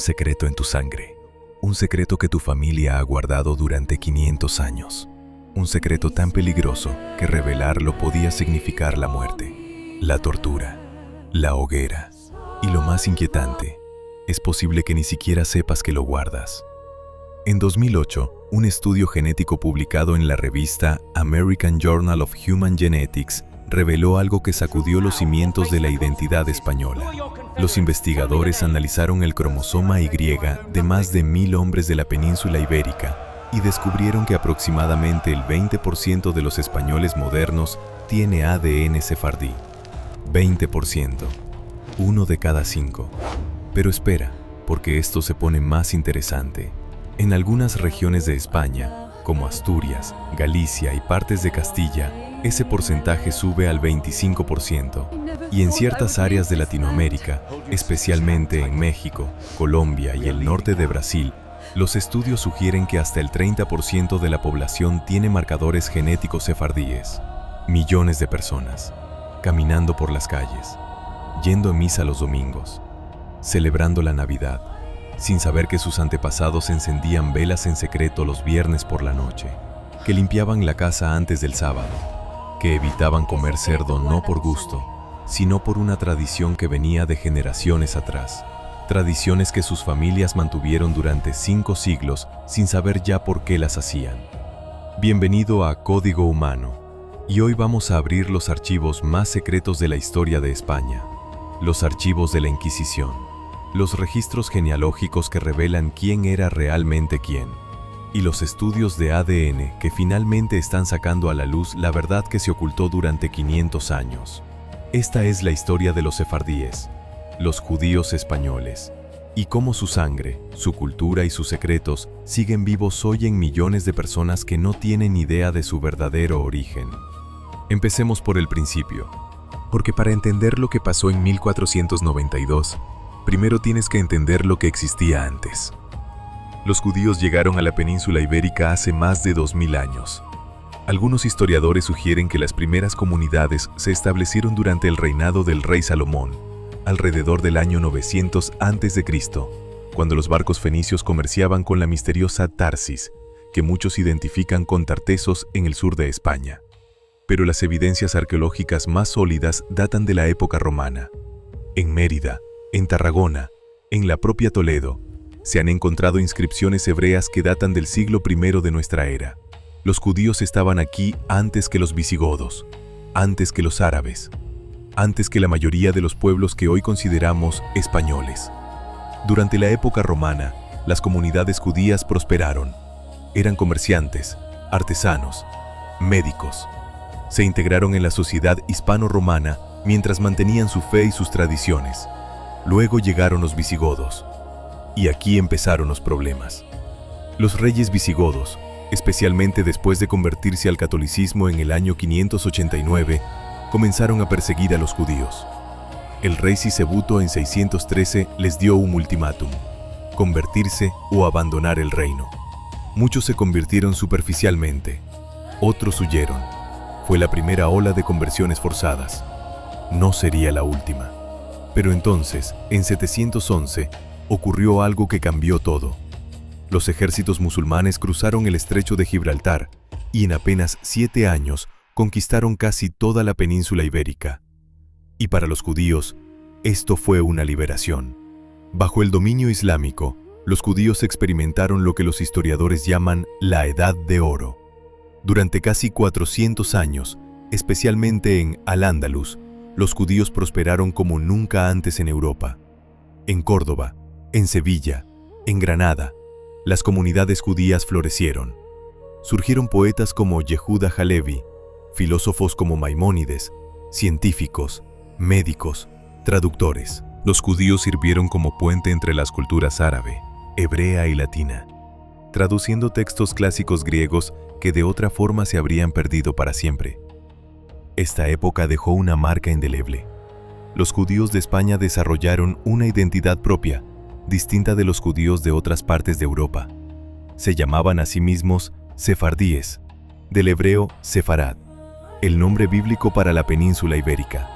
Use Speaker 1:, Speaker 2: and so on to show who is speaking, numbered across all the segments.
Speaker 1: secreto en tu sangre. Un secreto que tu familia ha guardado durante 500 años. Un secreto tan peligroso que revelarlo podía significar la muerte, la tortura, la hoguera. Y lo más inquietante, es posible que ni siquiera sepas que lo guardas. En 2008, un estudio genético publicado en la revista American Journal of Human Genetics reveló algo que sacudió los cimientos de la identidad española. Los investigadores analizaron el cromosoma Y de más de 1000 hombres de la península ibérica y descubrieron que aproximadamente el 20% de los españoles modernos tiene ADN sefardí. 20%. 1 de cada 5. Pero espera, porque esto se pone más interesante. En algunas regiones de España, como Asturias, Galicia y partes de Castilla, ese porcentaje sube al 25%. Y en ciertas áreas de Latinoamérica, especialmente en México, Colombia y el norte de Brasil, los estudios sugieren que hasta el 30% de la población tiene marcadores genéticos sefardíes. Millones de personas, caminando por las calles, yendo a misa los domingos, celebrando la Navidad, sin saber que sus antepasados encendían velas en secreto los viernes por la noche, que limpiaban la casa antes del sábado, que evitaban comer cerdo no por gusto, sino por una tradición que venía de generaciones atrás, tradiciones que sus familias mantuvieron durante 5 siglos sin saber ya por qué las hacían. Bienvenido a Código Humano, y hoy vamos a abrir los archivos más secretos de la historia de España, los archivos de la Inquisición. Los registros genealógicos que revelan quién era realmente quién, y los estudios de ADN que finalmente están sacando a la luz la verdad que se ocultó durante 500 años. Esta es la historia de los sefardíes, los judíos españoles, y cómo su sangre, su cultura y sus secretos siguen vivos hoy en millones de personas que no tienen idea de su verdadero origen. Empecemos por el principio, porque para entender lo que pasó en 1492, primero tienes que entender lo que existía antes. Los judíos llegaron a la península ibérica hace más de 2000 años. Algunos historiadores sugieren que las primeras comunidades se establecieron durante el reinado del rey Salomón, alrededor del año 900 a.C., cuando los barcos fenicios comerciaban con la misteriosa Tarsis, que muchos identifican con Tartesos en el sur de España. Pero las evidencias arqueológicas más sólidas datan de la época romana. En Mérida, en Tarragona, en la propia Toledo, se han encontrado inscripciones hebreas que datan del siglo I de nuestra era. Los judíos estaban aquí antes que los visigodos, antes que los árabes, antes que la mayoría de los pueblos que hoy consideramos españoles. Durante la época romana, las comunidades judías prosperaron. Eran comerciantes, artesanos, médicos. Se integraron en la sociedad hispano-romana mientras mantenían su fe y sus tradiciones. Luego llegaron los visigodos, y aquí empezaron los problemas. Los reyes visigodos, especialmente después de convertirse al catolicismo en el año 589, comenzaron a perseguir a los judíos. El rey Sisebuto en 613 les dio un ultimátum: convertirse o abandonar el reino. Muchos se convirtieron superficialmente, otros huyeron. Fue la primera ola de conversiones forzadas. No sería la última. Pero entonces, en 711, ocurrió algo que cambió todo. Los ejércitos musulmanes cruzaron el estrecho de Gibraltar y en apenas 7 años conquistaron casi toda la península ibérica. Y para los judíos, esto fue una liberación. Bajo el dominio islámico, los judíos experimentaron lo que los historiadores llaman la Edad de Oro. Durante casi 400 años, especialmente en Al-Ándalus, los judíos prosperaron como nunca antes en Europa. En Córdoba, en Sevilla, en Granada, las comunidades judías florecieron. Surgieron poetas como Yehuda Halevi, filósofos como Maimónides, científicos, médicos, traductores. Los judíos sirvieron como puente entre las culturas árabe, hebrea y latina, traduciendo textos clásicos griegos que de otra forma se habrían perdido para siempre. Esta época dejó una marca indeleble. Los judíos de España desarrollaron una identidad propia, distinta de los judíos de otras partes de Europa. Se llamaban a sí mismos sefardíes, del hebreo sefarad, el nombre bíblico para la península ibérica.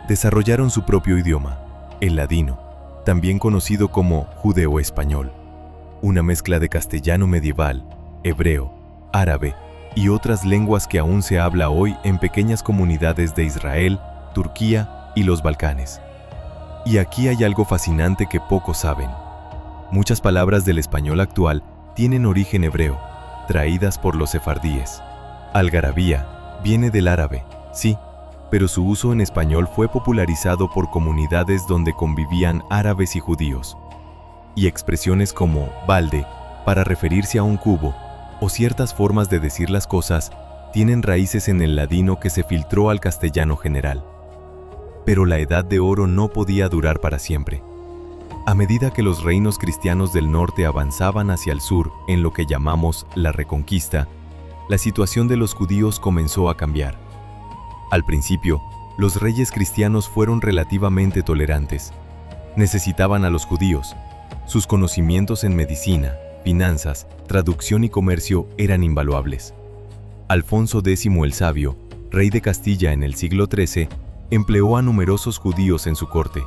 Speaker 1: Desarrollaron su propio idioma, el ladino, también conocido como judeo-español, una mezcla de castellano medieval, hebreo, árabe y otras lenguas que aún se habla hoy en pequeñas comunidades de Israel, Turquía y los Balcanes. Y aquí hay algo fascinante que pocos saben. Muchas palabras del español actual tienen origen hebreo, traídas por los sefardíes. Algarabía viene del árabe, sí, pero su uso en español fue popularizado por comunidades donde convivían árabes y judíos. Y expresiones como balde, para referirse a un cubo, o ciertas formas de decir las cosas, tienen raíces en el ladino que se filtró al castellano general. Pero la Edad de Oro no podía durar para siempre. A medida que los reinos cristianos del norte avanzaban hacia el sur en lo que llamamos la Reconquista, la situación de los judíos comenzó a cambiar. Al principio, los reyes cristianos fueron relativamente tolerantes. Necesitaban a los judíos. Sus conocimientos en medicina, finanzas, traducción y comercio eran invaluables. Alfonso X el Sabio, rey de Castilla en el siglo XIII, empleó a numerosos judíos en su corte.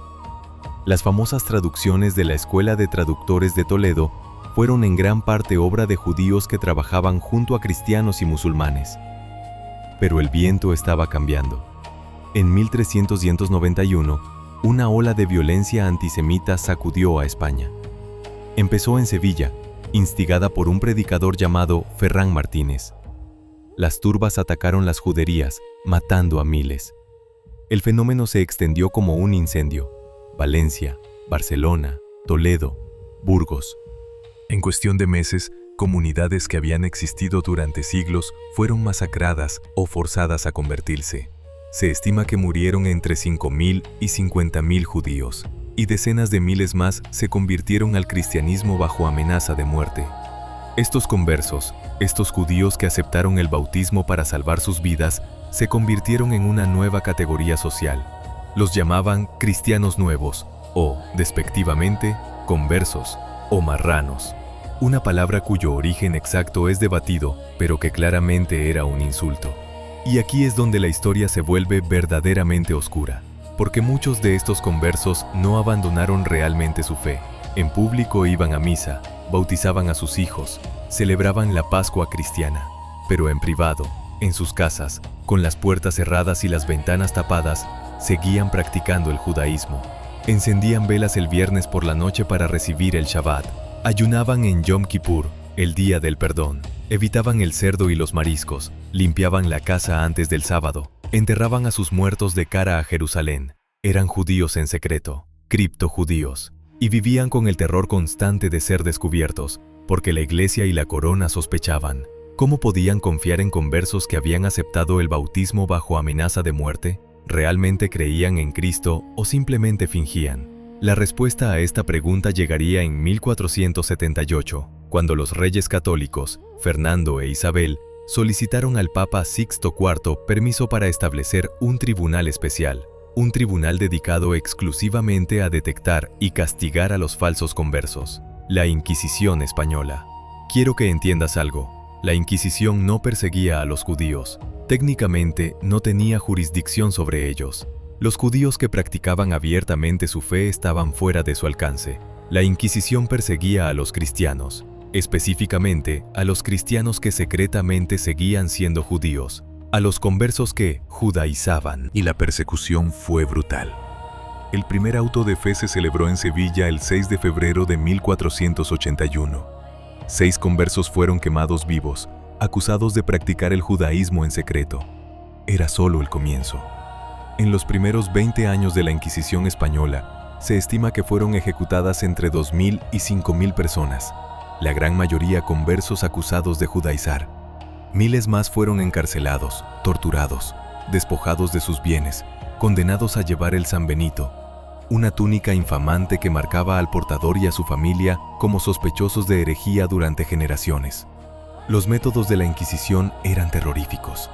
Speaker 1: Las famosas traducciones de la Escuela de Traductores de Toledo fueron en gran parte obra de judíos que trabajaban junto a cristianos y musulmanes. Pero el viento estaba cambiando. En 1391, una ola de violencia antisemita sacudió a España. Empezó en Sevilla, instigada por un predicador llamado Ferran Martínez. Las turbas atacaron las juderías, matando a miles. El fenómeno se extendió como un incendio. Valencia, Barcelona, Toledo, Burgos. En cuestión de meses, comunidades que habían existido durante siglos fueron masacradas o forzadas a convertirse. Se estima que murieron entre 5.000 y 50.000 judíos, y decenas de miles más se convirtieron al cristianismo bajo amenaza de muerte. Estos conversos, estos judíos que aceptaron el bautismo para salvar sus vidas, se convirtieron en una nueva categoría social. Los llamaban cristianos nuevos, o, despectivamente, conversos, o marranos. Una palabra cuyo origen exacto es debatido, pero que claramente era un insulto. Y aquí es donde la historia se vuelve verdaderamente oscura, porque muchos de estos conversos no abandonaron realmente su fe. En público iban a misa, bautizaban a sus hijos, celebraban la Pascua cristiana, pero en privado, en sus casas, con las puertas cerradas y las ventanas tapadas, seguían practicando el judaísmo. Encendían velas el viernes por la noche para recibir el Shabbat. Ayunaban en Yom Kippur, el día del perdón. Evitaban el cerdo y los mariscos. Limpiaban la casa antes del sábado. Enterraban a sus muertos de cara a Jerusalén. Eran judíos en secreto, criptojudíos, y vivían con el terror constante de ser descubiertos, porque la iglesia y la corona sospechaban. ¿Cómo podían confiar en conversos que habían aceptado el bautismo bajo amenaza de muerte? ¿Realmente creían en Cristo o simplemente fingían? La respuesta a esta pregunta llegaría en 1478, cuando los reyes católicos, Fernando e Isabel, solicitaron al Papa Sixto IV permiso para establecer un tribunal especial, un tribunal dedicado exclusivamente a detectar y castigar a los falsos conversos, la Inquisición española. Quiero que entiendas algo. La Inquisición no perseguía a los judíos. Técnicamente no tenía jurisdicción sobre ellos. Los judíos que practicaban abiertamente su fe estaban fuera de su alcance. La Inquisición perseguía a los cristianos, específicamente a los cristianos que secretamente seguían siendo judíos, a los conversos que judaizaban. Y la persecución fue brutal. El primer auto de fe se celebró en Sevilla el 6 de febrero de 1481. 6 conversos fueron quemados vivos, acusados de practicar el judaísmo en secreto. Era solo el comienzo. En los primeros 20 años de la Inquisición española, se estima que fueron ejecutadas entre 2.000 y 5.000 personas, la gran mayoría conversos acusados de judaizar. Miles más fueron encarcelados, torturados, despojados de sus bienes, condenados a llevar el San Benito, una túnica infamante que marcaba al portador y a su familia como sospechosos de herejía durante generaciones. Los métodos de la Inquisición eran terroríficos.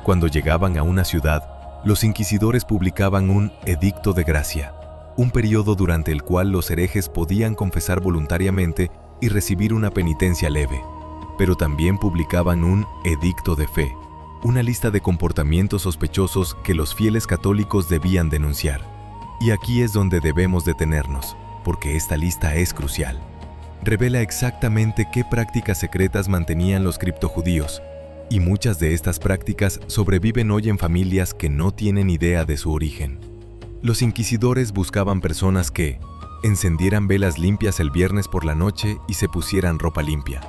Speaker 1: Cuando llegaban a una ciudad, los inquisidores publicaban un edicto de gracia, un periodo durante el cual los herejes podían confesar voluntariamente y recibir una penitencia leve, pero también publicaban un edicto de fe, una lista de comportamientos sospechosos que los fieles católicos debían denunciar. Y aquí es donde debemos detenernos, porque esta lista es crucial. Revela exactamente qué prácticas secretas mantenían los criptojudíos, y muchas de estas prácticas sobreviven hoy en familias que no tienen idea de su origen. Los inquisidores buscaban personas que encendieran velas limpias el viernes por la noche y se pusieran ropa limpia,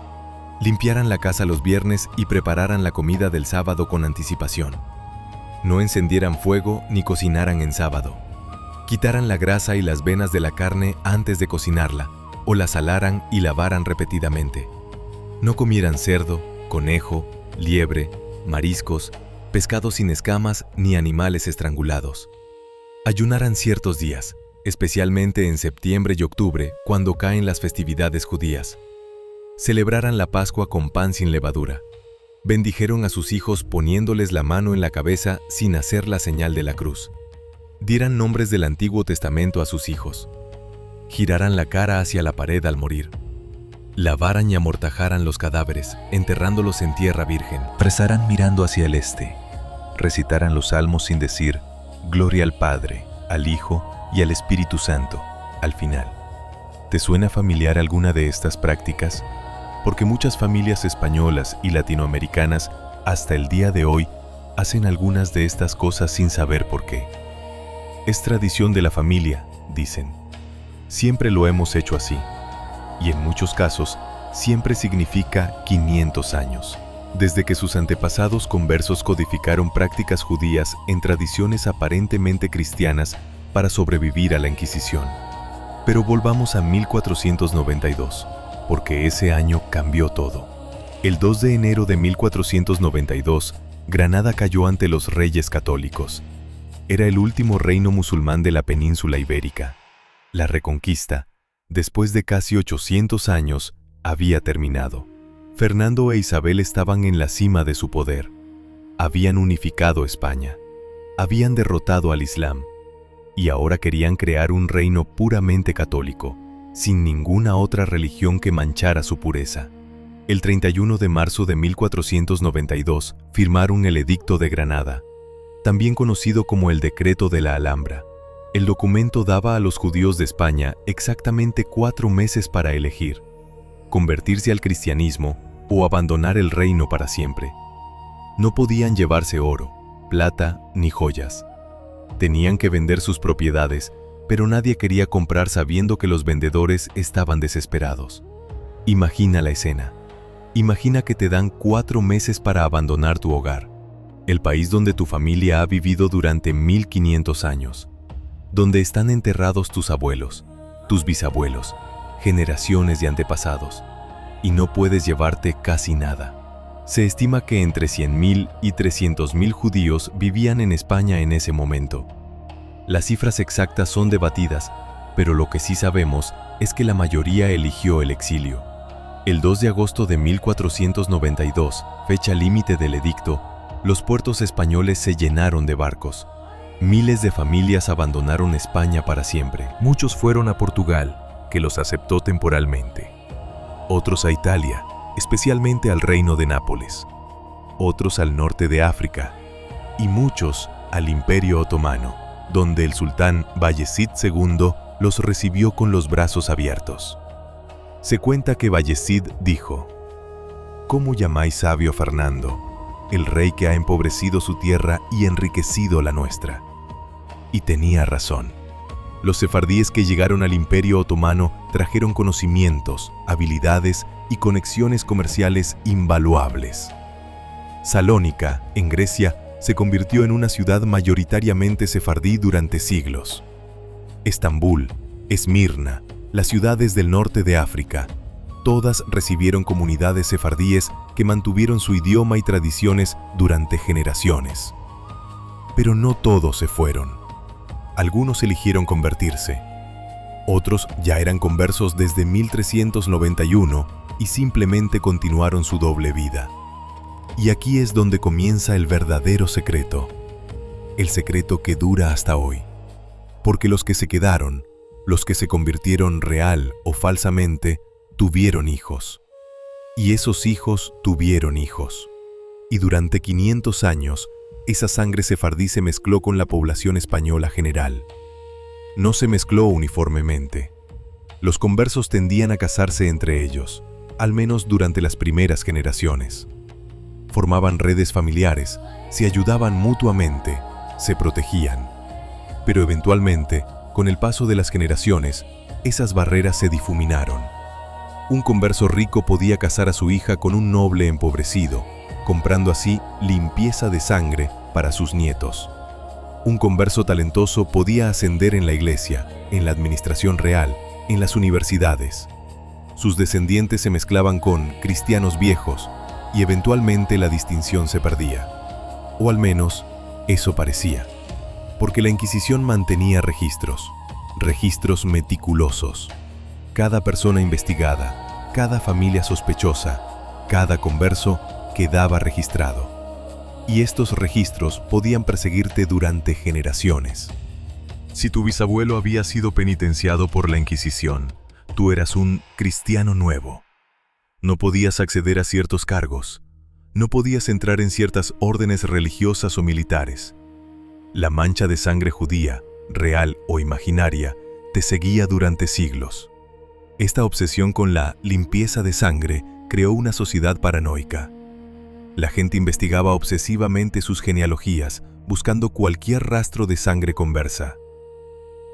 Speaker 1: limpiaran la casa los viernes y prepararan la comida del sábado con anticipación, no encendieran fuego ni cocinaran en sábado, quitaran la grasa y las venas de la carne antes de cocinarla, o la salaran y lavaran repetidamente. No comieran cerdo, conejo, liebre, mariscos, pescados sin escamas ni animales estrangulados. Ayunaran ciertos días, especialmente en septiembre y octubre, cuando caen las festividades judías. Celebraran la Pascua con pan sin levadura. Bendijeron a sus hijos poniéndoles la mano en la cabeza sin hacer la señal de la cruz. Dieran nombres del Antiguo Testamento a sus hijos. Giraran la cara hacia la pared al morir. Lavaran y amortajaran los cadáveres, enterrándolos en tierra virgen.
Speaker 2: Rezaran mirando hacia el este. Recitaran los salmos sin decir «Gloria al Padre, al Hijo y al Espíritu Santo» al final. ¿Te suena familiar alguna de estas prácticas? Porque muchas familias españolas y latinoamericanas hasta el día de hoy hacen algunas de estas cosas sin saber por qué. Es tradición de la familia, dicen. Siempre lo hemos hecho así. Y en muchos casos, siempre significa 500 años. Desde que sus antepasados conversos codificaron prácticas judías en tradiciones aparentemente cristianas para sobrevivir a la Inquisición. Pero volvamos a 1492, porque ese año cambió todo. El 2 de enero de 1492, Granada cayó ante los reyes católicos. Era el último reino musulmán de la península ibérica. La reconquista, después de casi 800 años, había terminado. Fernando e Isabel estaban en la cima de su poder. Habían unificado España. Habían derrotado al Islam. Y ahora querían crear un reino puramente católico, sin ninguna otra religión que manchara su pureza. El 31 de marzo de 1492 firmaron el Edicto de Granada, también conocido como el Decreto de la Alhambra. El documento daba a los judíos de España exactamente 4 meses para elegir: convertirse al cristianismo o abandonar el reino para siempre. No podían llevarse oro, plata ni joyas. Tenían que vender sus propiedades, pero nadie quería comprar sabiendo que los vendedores estaban desesperados. Imagina la escena. Imagina que te dan 4 meses para abandonar tu hogar, el país donde tu familia ha vivido durante 1500 años, donde están enterrados tus abuelos, tus bisabuelos, generaciones de antepasados, y no puedes llevarte casi nada. Se estima que entre 100.000 y 300.000 judíos vivían en España en ese momento. Las cifras exactas son debatidas, pero lo que sí sabemos es que la mayoría eligió el exilio. El 2 de agosto de 1492, fecha límite del edicto, los puertos españoles se llenaron de barcos. Miles de familias abandonaron España para siempre. Muchos fueron a Portugal, que los aceptó temporalmente. Otros a Italia, especialmente al Reino de Nápoles. Otros al norte de África. Y muchos al Imperio Otomano, donde el sultán Bayezid II los recibió con los brazos abiertos. Se cuenta que Bayezid dijo: «¿Cómo llamáis sabio Fernando, el rey que ha empobrecido su tierra y enriquecido la nuestra?» Y tenía razón. Los sefardíes que llegaron al Imperio Otomano trajeron conocimientos, habilidades y conexiones comerciales invaluables. Salónica, en Grecia, se convirtió en una ciudad mayoritariamente sefardí durante siglos. Estambul, Esmirna, las ciudades del norte de África, todas recibieron comunidades sefardíes que mantuvieron su idioma y tradiciones durante generaciones. Pero no todos se fueron. Algunos eligieron convertirse. Otros ya eran conversos desde 1391 y simplemente continuaron su doble vida. Y aquí es donde comienza el verdadero secreto. El secreto que dura hasta hoy. Porque los que se quedaron, los que se convirtieron real o falsamente, tuvieron hijos. Y esos hijos tuvieron hijos. Y durante 500 años, esa sangre sefardí se mezcló con la población española general. No se mezcló uniformemente.
Speaker 1: Los conversos tendían a casarse entre ellos, al menos durante las primeras generaciones. Formaban redes familiares, se ayudaban mutuamente, se protegían. Pero eventualmente, con el paso de las generaciones, esas barreras se difuminaron. Un converso rico podía casar a su hija con un noble empobrecido, comprando así limpieza de sangre para sus nietos. Un converso talentoso podía ascender en la iglesia, en la administración real, en las universidades. Sus descendientes se mezclaban con cristianos viejos y eventualmente la distinción se perdía. O al menos, eso parecía. Porque la Inquisición mantenía registros meticulosos. Cada persona investigada, cada familia sospechosa, cada converso quedaba registrado. Y estos registros podían perseguirte durante generaciones. Si tu bisabuelo había sido penitenciado por la Inquisición, tú eras un cristiano nuevo. No podías acceder a ciertos cargos. No podías entrar en ciertas órdenes religiosas o militares. La mancha de sangre judía, real o imaginaria, te seguía durante siglos. Esta obsesión con la limpieza de sangre creó una sociedad paranoica. La gente investigaba obsesivamente sus genealogías, buscando cualquier rastro de sangre conversa.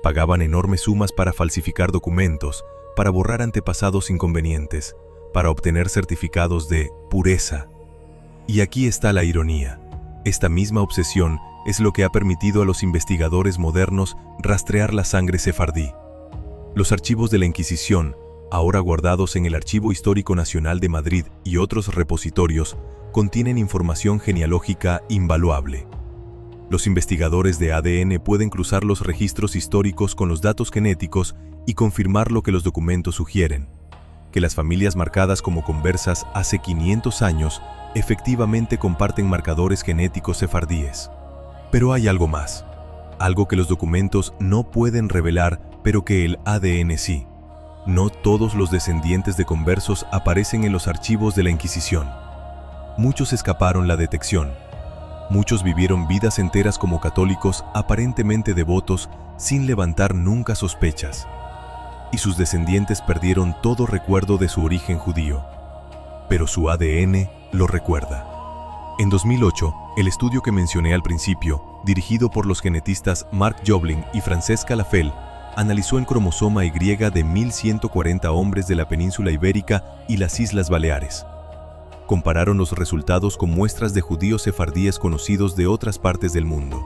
Speaker 1: Pagaban enormes sumas para falsificar documentos, para borrar antepasados inconvenientes, para obtener certificados de pureza. Y aquí está la ironía. Esta misma obsesión es lo que ha permitido a los investigadores modernos rastrear la sangre sefardí. Los archivos de la Inquisición, ahora guardados en el Archivo Histórico Nacional de Madrid y otros repositorios, contienen información genealógica invaluable. Los investigadores de ADN pueden cruzar los registros históricos con los datos genéticos y confirmar lo que los documentos sugieren, que las familias marcadas como conversas hace 500 años efectivamente comparten marcadores genéticos sefardíes. Pero hay algo más, algo que los documentos no pueden revelar, pero que el ADN sí. No todos los descendientes de conversos aparecen en los archivos de la Inquisición. Muchos escaparon la detección. Muchos vivieron vidas enteras como católicos aparentemente devotos sin levantar nunca sospechas. Y sus descendientes perdieron todo recuerdo de su origen judío. Pero su ADN lo recuerda. En 2008, el estudio que mencioné al principio, dirigido por los genetistas Mark Joblin y Francesca Lafel, analizó el cromosoma Y de 1.140 hombres de la península ibérica y las Islas Baleares. Compararon los resultados con muestras de judíos sefardíes conocidos de otras partes del mundo.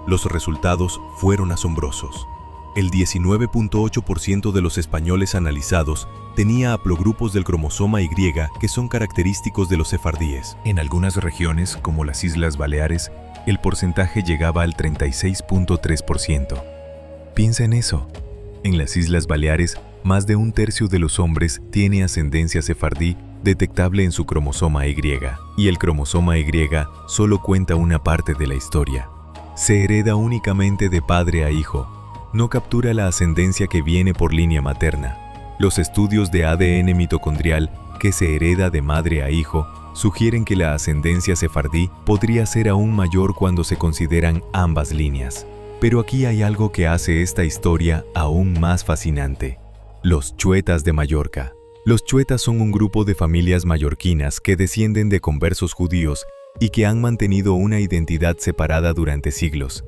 Speaker 1: Los resultados fueron asombrosos. El 19.8% de los españoles analizados tenía haplogrupos del cromosoma Y que son característicos de los sefardíes. En algunas regiones, como las Islas Baleares, el porcentaje llegaba al 36.3%. Piensa en eso. En las Islas Baleares, más de un tercio de los hombres tiene ascendencia sefardí detectable en su cromosoma Y, y el cromosoma Y solo cuenta una parte de la historia. Se hereda únicamente de padre a hijo. No captura la ascendencia que viene por línea materna. Los estudios de ADN mitocondrial, que se hereda de madre a hijo, sugieren que la ascendencia sefardí podría ser aún mayor cuando se consideran ambas líneas. Pero aquí hay algo que hace esta historia aún más fascinante. Los chuetas de Mallorca. Los chuetas son un grupo de familias mallorquinas que descienden de conversos judíos y que han mantenido una identidad separada durante siglos.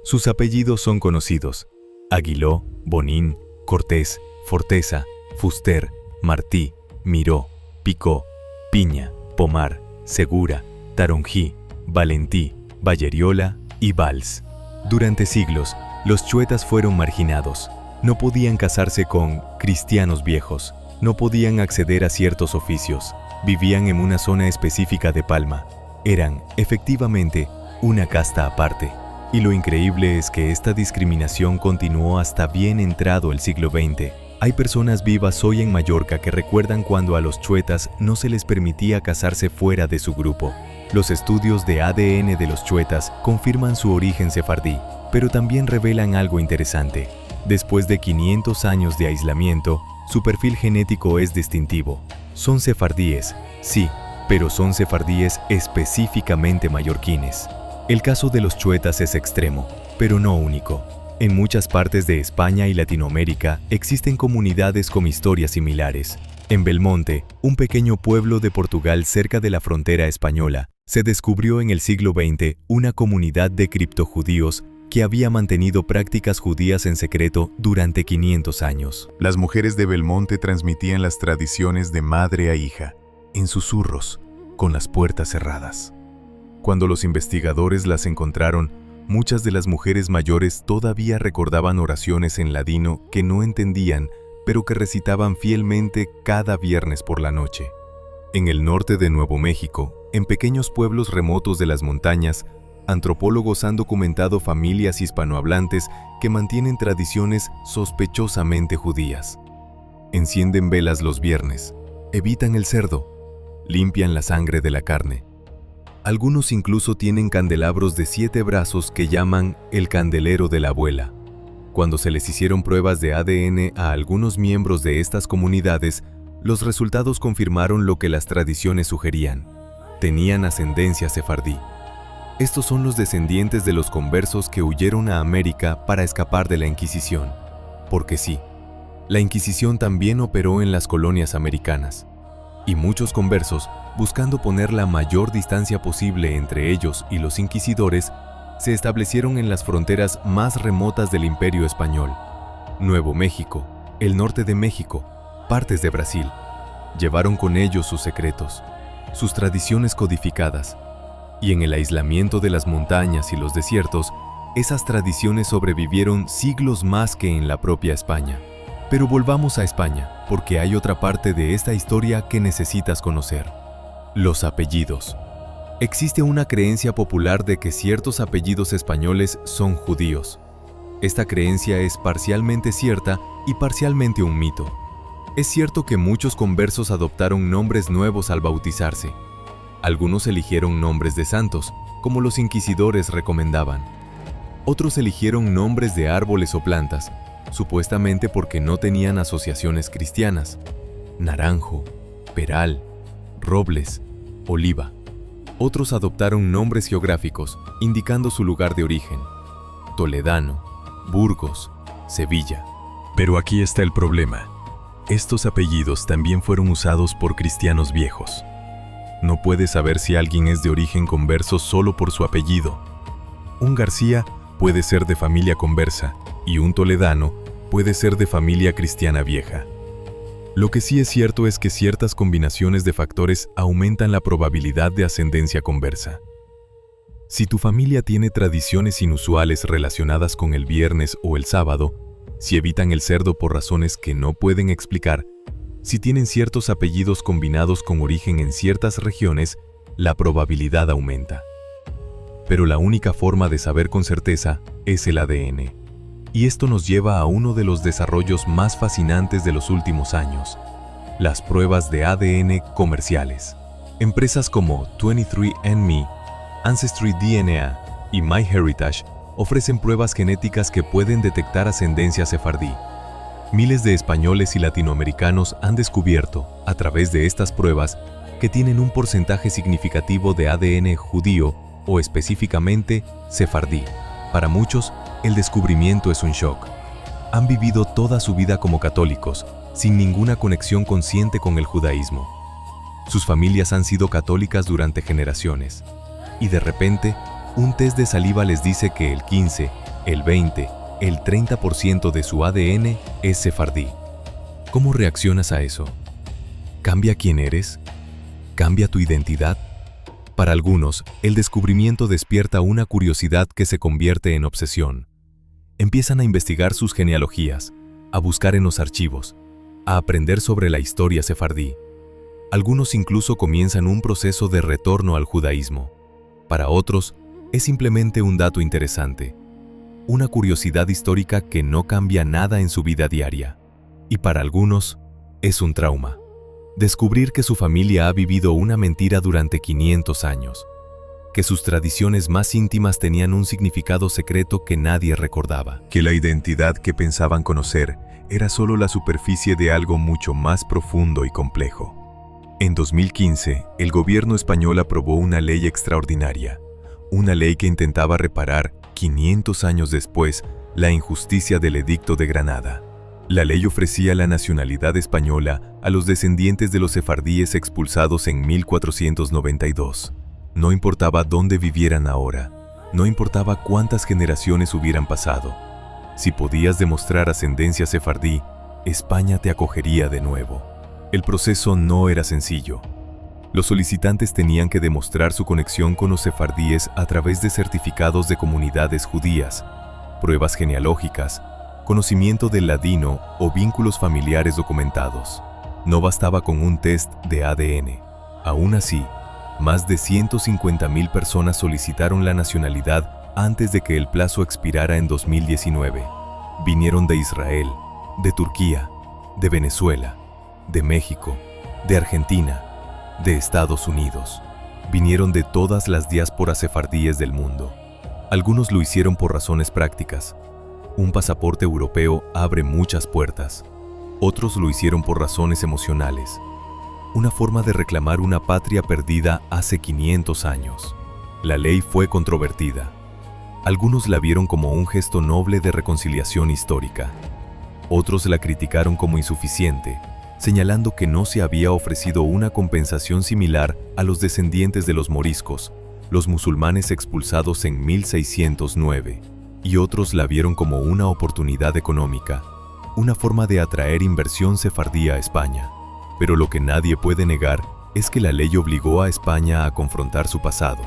Speaker 1: Sus apellidos son conocidos: Aguiló, Bonín, Cortés, Forteza, Fuster, Martí, Miró, Picó, Piña, Pomar, Segura, Taronjí, Valentí, Valleriola y Valls. Durante siglos, los chuetas fueron marginados. No podían casarse con cristianos viejos. No podían acceder a ciertos oficios. Vivían en una zona específica de Palma. Eran, efectivamente, una casta aparte. Y lo increíble es que esta discriminación continuó hasta bien entrado el siglo XX. Hay personas vivas hoy en Mallorca que recuerdan cuando a los chuetas no se les permitía casarse fuera de su grupo. Los estudios de ADN de los chuetas confirman su origen sefardí, pero también revelan algo interesante. Después de 500 años de aislamiento, su perfil genético es distintivo. Son sefardíes, sí, pero son sefardíes específicamente mallorquines. El caso de los chuetas es extremo, pero no único.
Speaker 2: En muchas partes de España y Latinoamérica existen comunidades con historias similares. En Belmonte, un pequeño pueblo de Portugal cerca de la frontera española, se descubrió en el siglo XX una comunidad de criptojudíos que había mantenido prácticas judías en secreto durante 500 años.
Speaker 1: Las mujeres de Belmonte transmitían las tradiciones de madre a hija, en susurros, con las puertas cerradas. Cuando los investigadores las encontraron, muchas de las mujeres mayores todavía recordaban oraciones en ladino que no entendían, pero que recitaban fielmente cada viernes por la noche. En el norte de Nuevo México, en pequeños pueblos remotos de las montañas, antropólogos han documentado familias hispanohablantes que mantienen tradiciones sospechosamente judías. Encienden velas los viernes, evitan el cerdo, limpian la sangre de la carne. Algunos incluso tienen candelabros de 7 brazos que llaman el candelero de la abuela. Cuando se les hicieron pruebas de ADN a algunos miembros de estas comunidades, los resultados confirmaron lo que las tradiciones sugerían. Tenían ascendencia sefardí. Estos son los descendientes de los conversos que huyeron a América para escapar de la Inquisición. Porque sí, la Inquisición también operó en las colonias americanas. Y muchos conversos, buscando poner la mayor distancia posible entre ellos y los inquisidores, se establecieron en las fronteras más remotas del Imperio Español. Nuevo México, el norte de México, partes de Brasil. Llevaron con ellos sus secretos, sus tradiciones codificadas. Y en el aislamiento de las montañas y los desiertos, esas tradiciones sobrevivieron siglos más que en la propia España. Pero volvamos a España, porque hay otra parte de esta historia que necesitas conocer. Los apellidos. Existe una creencia popular de que ciertos apellidos españoles son judíos. Esta creencia es parcialmente cierta y parcialmente un mito. Es cierto que muchos conversos adoptaron nombres nuevos al bautizarse. Algunos eligieron nombres de santos, como los inquisidores recomendaban. Otros eligieron nombres de árboles o plantas, supuestamente porque no tenían asociaciones cristianas. Naranjo, peral, robles, oliva. Otros adoptaron nombres geográficos, indicando su lugar de origen. Toledano, Burgos, Sevilla. Pero aquí está el problema. Estos apellidos también fueron usados por cristianos viejos. No puedes saber si alguien es de origen converso solo por su apellido. Un García puede ser de familia conversa y un toledano puede ser de familia cristiana vieja. Lo que sí es cierto es que ciertas combinaciones de factores aumentan la probabilidad de ascendencia conversa. Si tu familia tiene tradiciones inusuales relacionadas con el viernes o el sábado, si evitan el cerdo por razones que no pueden explicar, si tienen ciertos apellidos combinados con origen en ciertas regiones, la probabilidad aumenta. Pero la única forma de saber con certeza es el ADN. Y esto nos lleva a uno de los desarrollos más fascinantes de los últimos años: las pruebas de ADN comerciales. Empresas como 23andMe, Ancestry DNA y MyHeritage ofrecen pruebas genéticas que pueden detectar ascendencia sefardí. Miles de españoles y latinoamericanos han descubierto, a través de estas pruebas, que tienen un porcentaje significativo de ADN judío o específicamente sefardí. Para muchos, el descubrimiento es un shock. Han vivido toda su vida como católicos, sin ninguna conexión consciente con el judaísmo. Sus familias han sido católicas durante generaciones. Y de repente, un test de saliva les dice que el 15, el 20, el 30% de su ADN es sefardí. ¿Cómo reaccionas a eso? ¿Cambia quién eres? ¿Cambia tu identidad? Para algunos, el descubrimiento despierta una curiosidad que se convierte en obsesión. Empiezan a investigar sus genealogías, a buscar en los archivos, a aprender sobre la historia sefardí. Algunos incluso comienzan un proceso de retorno al judaísmo. Para otros, es simplemente un dato interesante, una curiosidad histórica que no cambia nada en su vida diaria. Y para algunos, es un trauma. Descubrir que su familia ha vivido una mentira durante 500 años, que sus tradiciones más íntimas tenían un significado secreto que nadie recordaba,
Speaker 2: que la identidad que pensaban conocer era solo la superficie de algo mucho más profundo y complejo. En 2015, el gobierno español aprobó una ley extraordinaria, una ley que intentaba reparar, 500 años después,
Speaker 1: La injusticia del Edicto de Granada. La ley ofrecía la nacionalidad española a los descendientes de los sefardíes expulsados en 1492. No importaba dónde vivieran ahora, no importaba cuántas generaciones hubieran pasado. Si podías demostrar ascendencia sefardí, España te acogería de nuevo. El proceso no era sencillo. Los solicitantes tenían que demostrar su conexión con los sefardíes a través de certificados de comunidades judías, pruebas genealógicas, conocimiento del ladino o vínculos familiares documentados. No bastaba con un test de ADN. Aún así, más de 150.000 personas solicitaron la nacionalidad antes de que el plazo expirara en 2019. Vinieron de Israel, de Turquía, de Venezuela, de México, de Argentina, de Estados Unidos. Vinieron de todas las diásporas sefardíes del mundo. Algunos lo hicieron por razones prácticas. Un pasaporte europeo abre muchas puertas. Otros lo hicieron por razones emocionales. Una forma de reclamar una patria perdida hace 500 años. La ley fue controvertida. Algunos la vieron como un gesto noble de reconciliación histórica. Otros la criticaron como insuficiente, señalando que no se había ofrecido una compensación similar a los descendientes de los moriscos, los musulmanes expulsados en 1609, y otros la vieron como una oportunidad económica, una forma de atraer inversión sefardí a España. Pero lo que nadie puede negar es que la ley obligó a España a confrontar su pasado,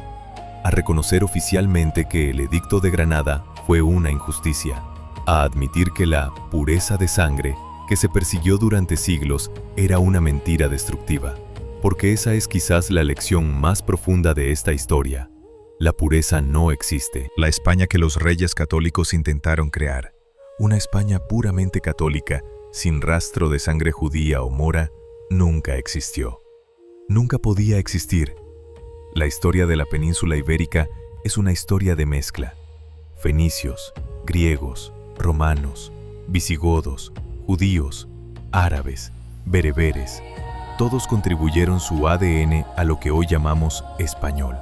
Speaker 1: a reconocer oficialmente que el Edicto de Granada fue una injusticia, a admitir que la pureza de sangre que se persiguió durante siglos era una mentira destructiva, porque esa es quizás la lección más profunda de esta historia. La pureza no existe.
Speaker 2: La España que los reyes católicos intentaron crear, una España puramente católica, sin rastro de sangre judía o mora, nunca existió. Nunca podía existir. La historia de la península ibérica es una historia de mezcla. Fenicios, griegos, romanos, visigodos, judíos, árabes, bereberes, todos contribuyeron su ADN a lo que hoy llamamos español.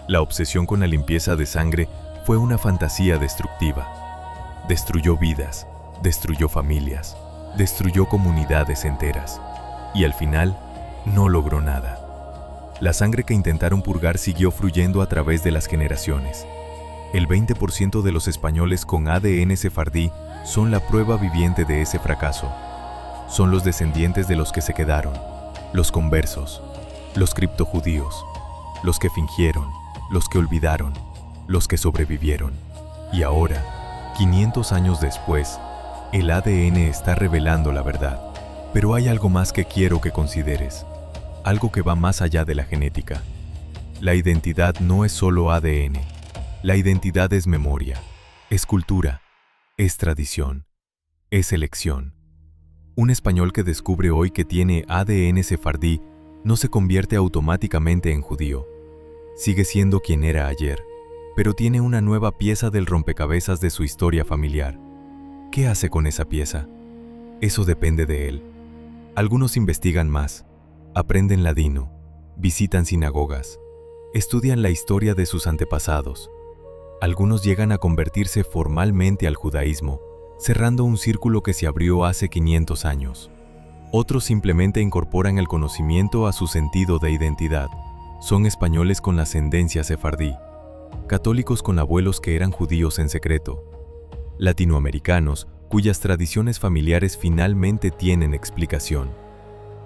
Speaker 2: La obsesión con la limpieza de sangre fue una fantasía destructiva. Destruyó vidas, destruyó familias, destruyó comunidades enteras, y al final no logró nada. La sangre que intentaron purgar siguió fluyendo a través de las generaciones. El 20% de los españoles con ADN sefardí son la prueba viviente de ese fracaso. Son los descendientes de los que se quedaron, los conversos, los criptojudíos, los que fingieron, los que olvidaron, los que sobrevivieron. Y ahora, 500 años después, el ADN está revelando la verdad. Pero hay algo más que quiero que consideres, algo que va más allá de la genética. La identidad no es solo ADN. La identidad es memoria, es cultura, es tradición, es elección. Un español que descubre hoy que tiene ADN sefardí no se convierte automáticamente en judío. Sigue siendo quien era ayer, pero tiene una nueva pieza del rompecabezas de su historia familiar. ¿Qué hace con esa pieza? Eso depende de él. Algunos investigan más, aprenden ladino, visitan sinagogas, estudian la historia de sus antepasados. Algunos llegan a convertirse formalmente al judaísmo, cerrando un círculo que se abrió hace 500 años. Otros simplemente incorporan el conocimiento a su sentido de identidad. Son españoles con la ascendencia sefardí, católicos con abuelos que eran judíos en secreto, latinoamericanos cuyas tradiciones familiares finalmente tienen explicación,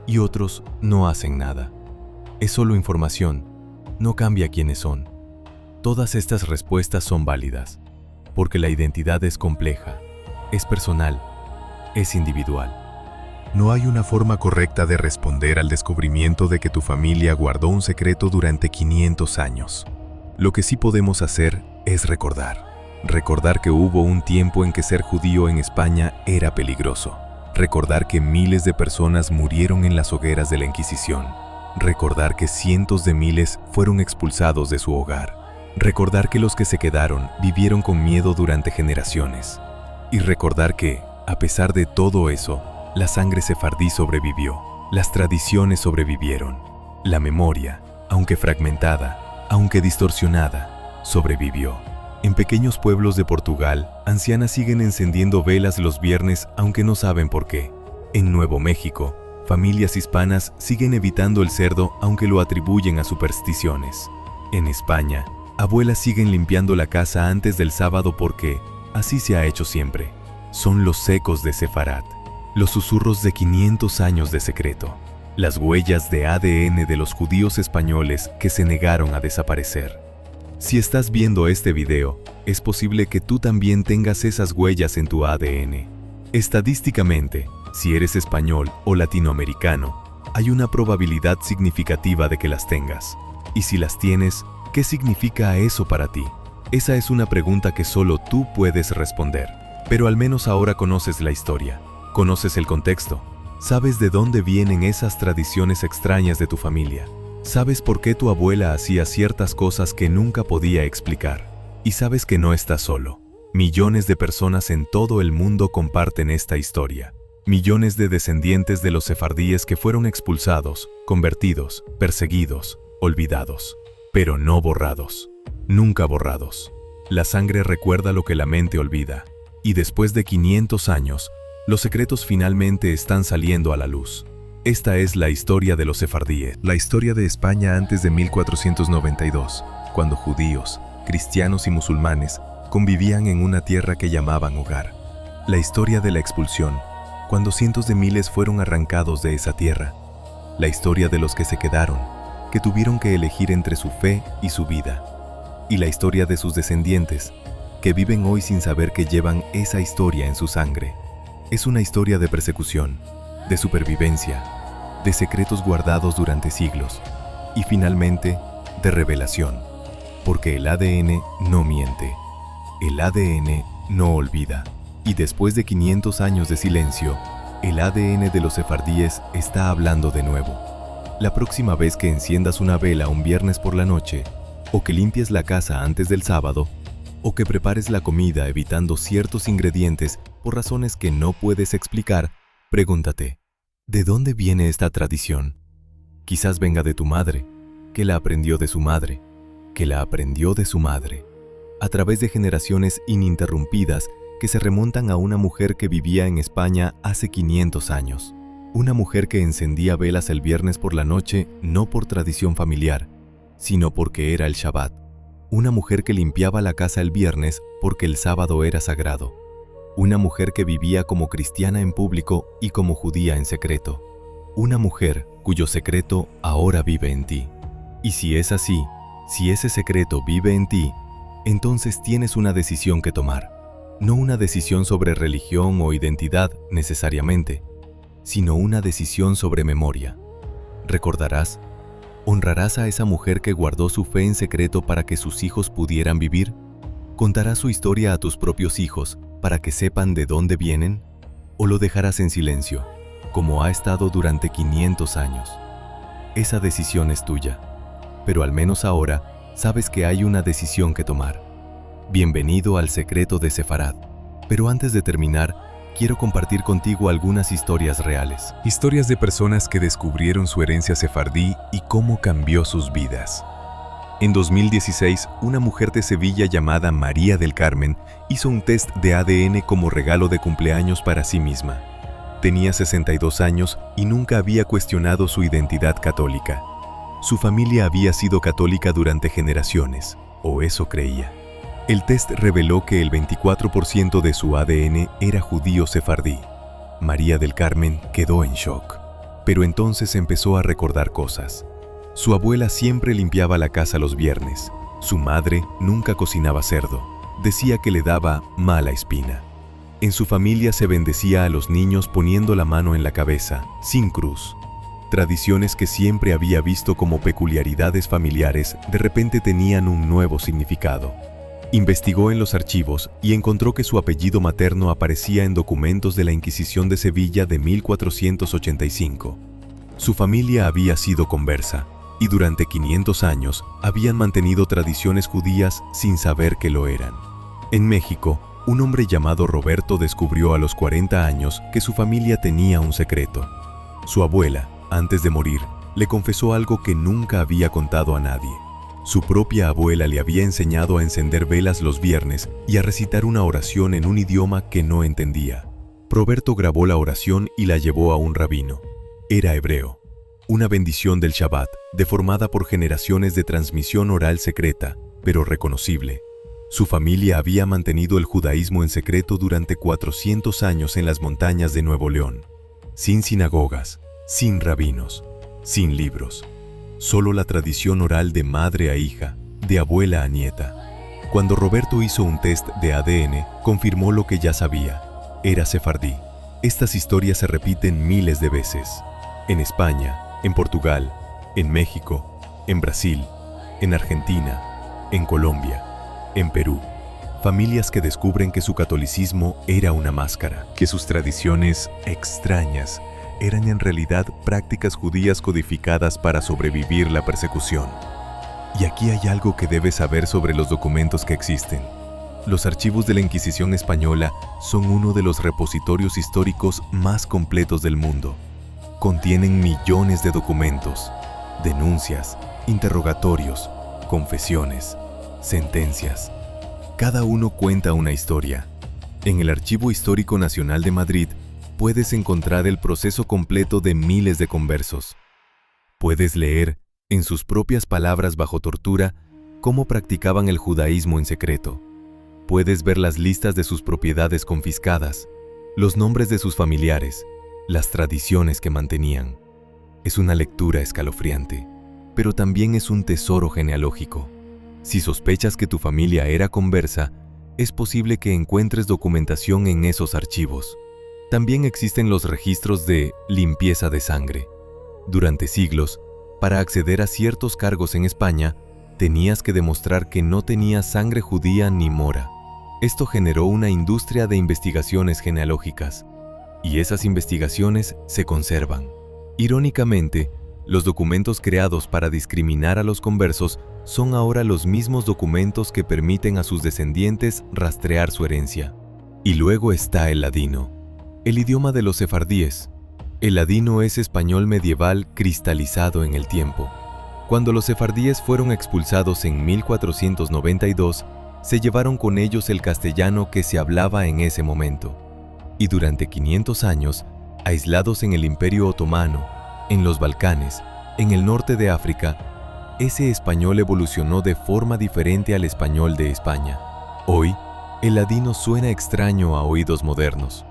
Speaker 2: y otros no hacen nada. Es solo información, no cambia quiénes son. Todas estas respuestas son válidas, porque la identidad es compleja, es personal, es individual.
Speaker 1: No hay una forma correcta de responder al descubrimiento de que tu familia guardó un secreto durante 500 años. Lo que sí podemos hacer es recordar. Recordar que hubo un tiempo en que ser judío en España era peligroso. Recordar que miles de personas murieron en las hogueras de la Inquisición. Recordar que cientos de miles fueron expulsados de su hogar. Recordar que los que se quedaron vivieron con miedo durante generaciones. Y recordar que, a pesar de todo eso, la sangre sefardí sobrevivió. Las tradiciones sobrevivieron. La memoria, aunque fragmentada, aunque distorsionada, sobrevivió. En pequeños pueblos de Portugal, ancianas siguen encendiendo velas los viernes aunque no saben por qué. En Nuevo México, familias hispanas siguen evitando el cerdo aunque lo atribuyen a supersticiones. En España, abuelas siguen limpiando la casa antes del sábado porque así se ha hecho siempre. Son los ecos de Sefarat, los susurros de 500 años de secreto, las huellas de ADN de los judíos españoles que se negaron a desaparecer. Si estás viendo este video, es posible que tú también tengas esas huellas en tu ADN. Estadísticamente, si eres español o latinoamericano, hay una probabilidad significativa de que las tengas. Y si las tienes, ¿qué significa eso para ti? Esa es una pregunta que solo tú puedes responder. Pero al menos ahora conoces la historia, conoces el contexto, sabes de dónde vienen esas tradiciones extrañas de tu familia, sabes por qué tu abuela hacía ciertas cosas que nunca podía explicar, y sabes que no estás solo. Millones de personas en todo el mundo comparten esta historia. Millones de descendientes de los sefardíes que fueron expulsados, convertidos, perseguidos, olvidados, pero no borrados, nunca borrados. La sangre recuerda lo que la mente olvida. Y después de 500 años, los secretos finalmente están saliendo a la luz. Esta es la historia de los sefardíes. La historia de España antes de 1492, cuando judíos, cristianos y musulmanes convivían en una tierra que llamaban hogar. La historia de la expulsión, cuando cientos de miles fueron arrancados de esa tierra. La historia de los que se quedaron, que tuvieron que elegir entre su fe y su vida. Y la historia de sus descendientes, que viven hoy sin saber que llevan esa historia en su sangre. Es una historia de persecución, de supervivencia, de secretos guardados durante siglos y finalmente de revelación, porque el ADN no miente, el ADN no olvida. Y después de 500 años de silencio, el ADN de los sefardíes está hablando de nuevo. La próxima vez que enciendas una vela un viernes por la noche, o que limpies la casa antes del sábado, o que prepares la comida evitando ciertos ingredientes por razones que no puedes explicar, pregúntate, ¿de dónde viene esta tradición? Quizás venga de tu madre, que la aprendió de su madre, que la aprendió de su madre, a través de generaciones ininterrumpidas que se remontan a una mujer que vivía en España hace 500 años. Una mujer que encendía velas el viernes por la noche no por tradición familiar, sino porque era el Shabbat. Una mujer que limpiaba la casa el viernes porque el sábado era sagrado. Una mujer que vivía como cristiana en público y como judía en secreto. Una mujer cuyo secreto ahora vive en ti. Y si es así, si ese secreto vive en ti, entonces tienes una decisión que tomar. No una decisión sobre religión o identidad necesariamente, sino una decisión sobre memoria. ¿Recordarás? ¿Honrarás a esa mujer que guardó su fe en secreto para que sus hijos pudieran vivir? ¿Contarás su historia a tus propios hijos para que sepan de dónde vienen? ¿O lo dejarás en silencio, como ha estado durante 500 años? Esa decisión es tuya, pero al menos ahora sabes que hay una decisión que tomar. Bienvenido al secreto de Sefarat. Pero antes de terminar, quiero compartir contigo algunas historias reales. Historias de personas que descubrieron su herencia sefardí y cómo cambió sus vidas. En 2016, una mujer de Sevilla llamada María del Carmen hizo un test de ADN como regalo de cumpleaños para sí misma. Tenía 62 años y nunca había cuestionado su identidad católica. Su familia había sido católica durante generaciones, o eso creía. El test reveló que el 24% de su ADN era judío sefardí. María del Carmen quedó en shock, pero entonces empezó a recordar cosas. Su abuela siempre limpiaba la casa los viernes. Su madre nunca cocinaba cerdo. Decía que le daba mala espina. En su familia se bendecía a los niños poniendo la mano en la cabeza, sin cruz. Tradiciones que siempre había visto como peculiaridades familiares de repente tenían un nuevo significado. Investigó en los archivos y encontró que su apellido materno aparecía en documentos de la Inquisición de Sevilla de 1485. Su familia había sido conversa y durante 500 años habían mantenido tradiciones judías sin saber que lo eran. En México, un hombre llamado Roberto descubrió a los 40 años que su familia tenía un secreto. Su abuela, antes de morir, le confesó algo que nunca había contado a nadie.
Speaker 2: Su propia abuela le había enseñado a encender velas los viernes y a recitar una oración en un idioma que no entendía. Roberto grabó la oración y la llevó a un rabino. Era hebreo. Una bendición del Shabbat, deformada por generaciones de transmisión oral secreta, pero reconocible. Su familia había mantenido el judaísmo en secreto durante 400 años en las montañas de Nuevo León. Sin sinagogas, sin rabinos, sin libros. Solo la tradición oral de madre a hija, de abuela a nieta. Cuando Roberto hizo un test de ADN, confirmó lo que ya sabía. Era sefardí. Estas historias se repiten miles de veces. En España, en Portugal, en México, en Brasil, en Argentina, en Colombia, en Perú. Familias que descubren que su catolicismo era una máscara, que sus tradiciones extrañas eran en realidad prácticas judías codificadas para sobrevivir la persecución. Y aquí hay algo que debes saber sobre los documentos que existen. Los archivos de la Inquisición española son uno de los repositorios históricos más completos del mundo. Contienen millones de documentos, denuncias, interrogatorios, confesiones, sentencias. Cada uno cuenta una historia. En el Archivo Histórico Nacional de Madrid puedes encontrar el proceso completo de miles de conversos. Puedes leer, en sus propias palabras bajo tortura, cómo practicaban el judaísmo en secreto. Puedes ver las listas de sus propiedades confiscadas, los nombres de sus familiares, las tradiciones que mantenían. Es una lectura escalofriante, pero también es un tesoro genealógico. Si sospechas que tu familia era conversa, es posible que encuentres documentación en esos archivos. También existen los registros de limpieza de sangre. Durante siglos, para acceder a ciertos cargos en España, tenías que demostrar que no tenías sangre judía ni mora. Esto generó una industria de investigaciones genealógicas, y esas investigaciones se conservan. Irónicamente, los documentos creados para discriminar a los conversos son ahora los mismos documentos que permiten a sus descendientes rastrear su herencia. Y luego está el ladino, el idioma de los sefardíes. El ladino es español medieval cristalizado en el tiempo. Cuando los sefardíes fueron expulsados en 1492, se llevaron con ellos el castellano que se hablaba en ese momento. Y durante 500 años, aislados en el Imperio Otomano, en los Balcanes, en el norte de África, ese español evolucionó de forma diferente al español de España. Hoy, el ladino suena extraño a oídos modernos.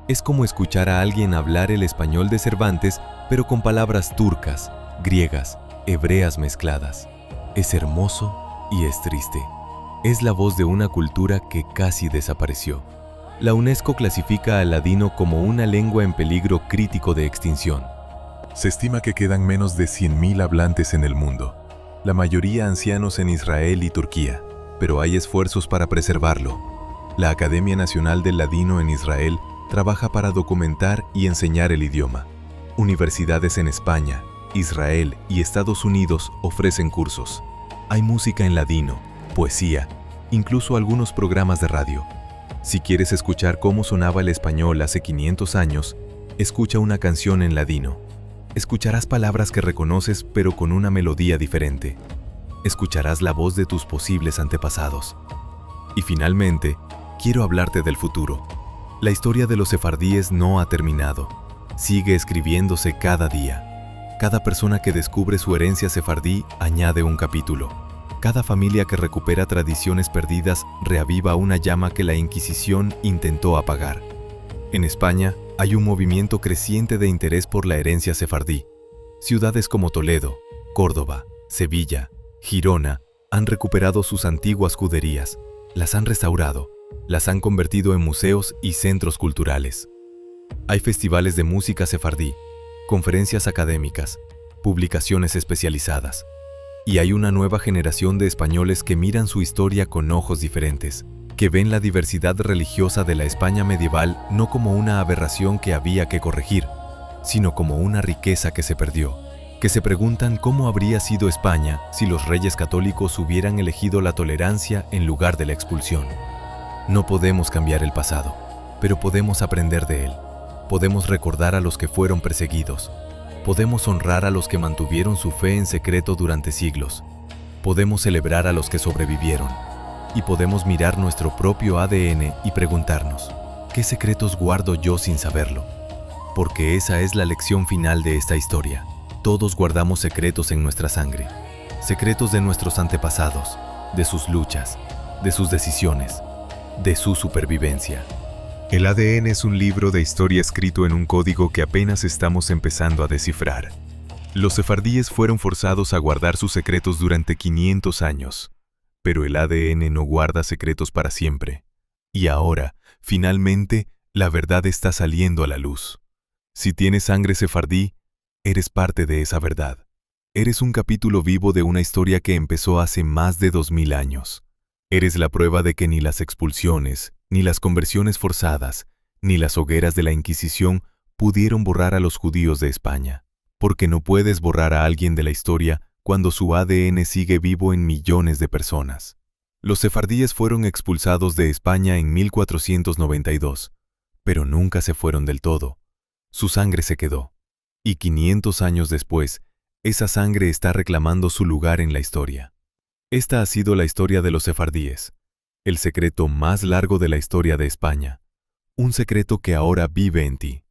Speaker 2: Es como escuchar a alguien hablar el español de Cervantes, pero con palabras turcas, griegas, hebreas mezcladas. Es hermoso y es triste. Es la voz de una cultura que casi desapareció. La UNESCO clasifica al ladino como una lengua en peligro crítico de extinción.
Speaker 1: Se estima que quedan menos de 100.000 hablantes en el mundo, la mayoría ancianos en Israel y Turquía, pero hay esfuerzos para preservarlo. La Academia Nacional del Ladino en Israel trabaja para documentar y enseñar el idioma. Universidades en España, Israel y Estados Unidos ofrecen cursos. Hay música en ladino, poesía, incluso algunos programas de radio. Si quieres escuchar cómo sonaba el español hace 500 años, escucha una canción en ladino. Escucharás palabras que reconoces pero con una melodía diferente. Escucharás la voz de tus posibles antepasados. Y finalmente, quiero hablarte del futuro. La historia de los sefardíes no ha terminado. Sigue escribiéndose cada día. Cada persona que descubre su herencia sefardí añade un capítulo. Cada familia que recupera tradiciones perdidas reaviva una llama que la Inquisición intentó apagar. En España, hay un movimiento creciente de interés por la herencia sefardí. Ciudades como Toledo, Córdoba, Sevilla, Girona han recuperado sus antiguas juderías, las han restaurado, las han convertido en museos y centros culturales. Hay festivales de música sefardí, conferencias académicas, publicaciones especializadas. Y hay una nueva generación de españoles que miran su historia con ojos diferentes, que ven la diversidad religiosa de la España medieval no como una aberración que había que corregir, sino como una riqueza que se perdió, que se preguntan cómo habría sido España si los reyes católicos hubieran elegido la tolerancia en lugar de la expulsión. No podemos cambiar el pasado, pero podemos aprender de él. Podemos recordar a los que fueron perseguidos. Podemos honrar a los que mantuvieron su fe en secreto durante siglos. Podemos celebrar a los que sobrevivieron y podemos mirar nuestro propio ADN y preguntarnos, ¿qué secretos guardo yo sin saberlo? Porque esa es la lección final de esta historia. Todos guardamos secretos en nuestra sangre, secretos de nuestros antepasados, de sus luchas, de sus decisiones, de su supervivencia.
Speaker 2: El ADN es un libro de historia escrito en un código que apenas estamos empezando a descifrar. Los sefardíes fueron forzados a guardar sus secretos durante 500 años, pero el ADN no guarda secretos para siempre. Y ahora, finalmente, la verdad está saliendo a la luz. Si tienes sangre sefardí, eres parte de esa verdad. Eres un capítulo vivo de una historia que empezó hace más de 2000 años. Eres la prueba de que ni las expulsiones, ni las conversiones forzadas, ni las hogueras de la Inquisición pudieron borrar a los judíos de España. Porque no puedes borrar a alguien de la historia cuando su ADN sigue vivo en millones de personas. Los sefardíes fueron expulsados de España en 1492, pero nunca se fueron del todo. Su sangre se quedó. Y 500 años después, esa sangre está reclamando su lugar en la historia. Esta ha sido la historia de los sefardíes, el secreto más largo de la historia de España, un secreto que ahora vive en ti.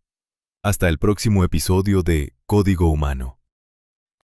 Speaker 2: Hasta el próximo episodio de Código Humano.